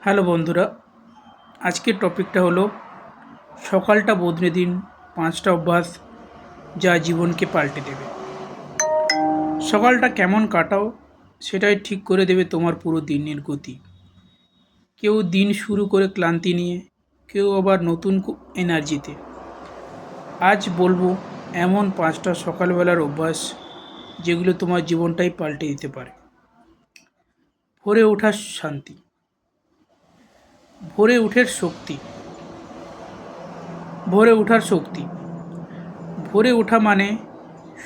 Hello বন্ধুরা, আজকের টপিকটা হলো সকালটা বদলে দিন 5টা অভ্যাস যা জীবনকে পাল্টে দেবে। সকালটা কেমন কাটাও সেটাই ঠিক করে দেবে তোমার পুরো দিনের গতি। কেউ দিন শুরু করে ক্লান্তি নিয়ে, কেউ আবার নতুন এনার্জিতে। আজ বলবো এমন 5টা সকালবেলার অভ্যাস যেগুলো তোমার জীবনটাই পাল্টে দিতে পারে। ভোরে ওঠার শান্তি, ভোরে ওঠার শক্তি। ভোরে ওঠা মানে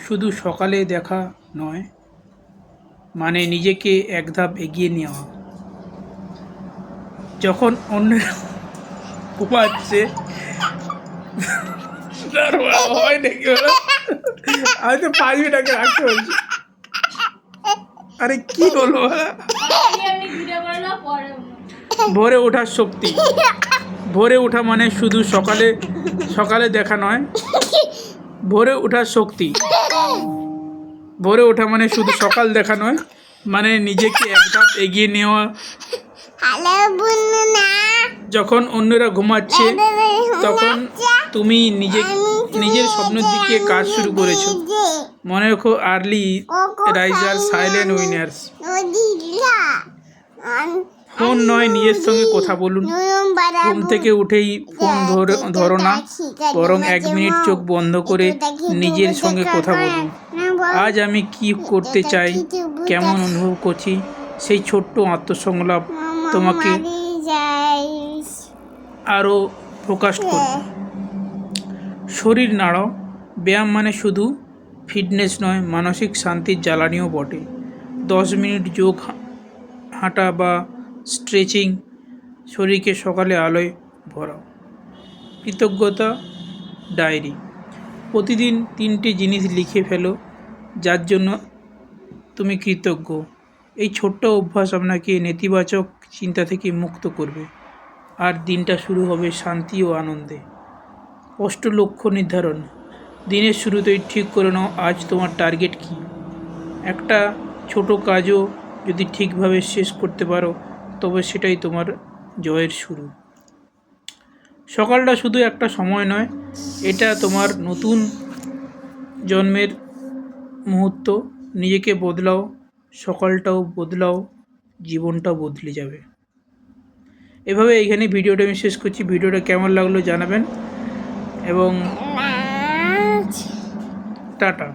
শুধু সকালে দেখা নয়, মানে নিজেকে এক ধাপ এগিয়ে নেওয়া। যখন অন্যেরা ঘুমাচ্ছে হয় নাকি বলো? আমি তো 5 মিনিট আগে রাখতে বলছি। আরে কি বলবো? ভোরে ওঠার শক্তি। ভোরে ওঠা মানে শুধু সকালে দেখা নয়, ভোরে ওঠার শক্তি। ভোরে ওঠা মানে শুধু সকাল দেখা নয়, মানে নিজেকে এক ধাপ এগিয়ে নেওয়া। যখন অন্যরা ঘুমাচ্ছে তখন তুমি নিজের স্বপ্নের দিকে কাজ শুরু করেছো। মনে রেখো, early raiser silent winners. Phone নয়, নিজের সঙ্গে কথা বলুন। ঘুম থেকে উঠেই ফোন ধরো না, বরং 1 মিনিট চোখ বন্ধ করে নিজের সঙ্গে কথা বলুন। আজ আমি কি করতে চাই, কেমন অনুভব করছি, সেই ছোট্ট আত্মসংলাপ তোমাকে আরও ফোকাস করবে। শরীর নাড়াও। ব্যায়াম মানে শুধু ফিটনেস নয়, মানসিক শান্তির জ্বালানিও বটে। 10 মিনিট যোগ, হাঁটা বা স্ট্রেচিং শরীরকে সকালে আলোয় ভরাও। কৃতজ্ঞতা ডায়েরি। প্রতিদিন 3টে জিনিস লিখে ফেলো যার জন্য তুমি কৃতজ্ঞ। এই ছোট্ট অভ্যাস আপনাকে নেতিবাচক চিন্তা থেকে মুক্ত করবে, আর দিনটা শুরু হবে শান্তি ও আনন্দে। স্পষ্ট লক্ষ্য নির্ধারণ। দিনের শুরুতেই ঠিক করে নাও আজ তোমার টার্গেট কী। একটা ছোট কাজও যদি ঠিকভাবে শেষ করতে পারো তবে সেটাই তোমার জয়ের শুরু। সকালটা শুধু একটা সময় নয়, এটা তোমার নতুন জন্মের মুহূর্ত। নিজেকে বদলাও, সকালটাও বদলাও, জীবনটাও বদলে যাবে। এভাবে এইখানে ভিডিওটা আমি শেষ করছি। ভিডিওটা কেমন লাগলো জানাবেন এবং টাটা।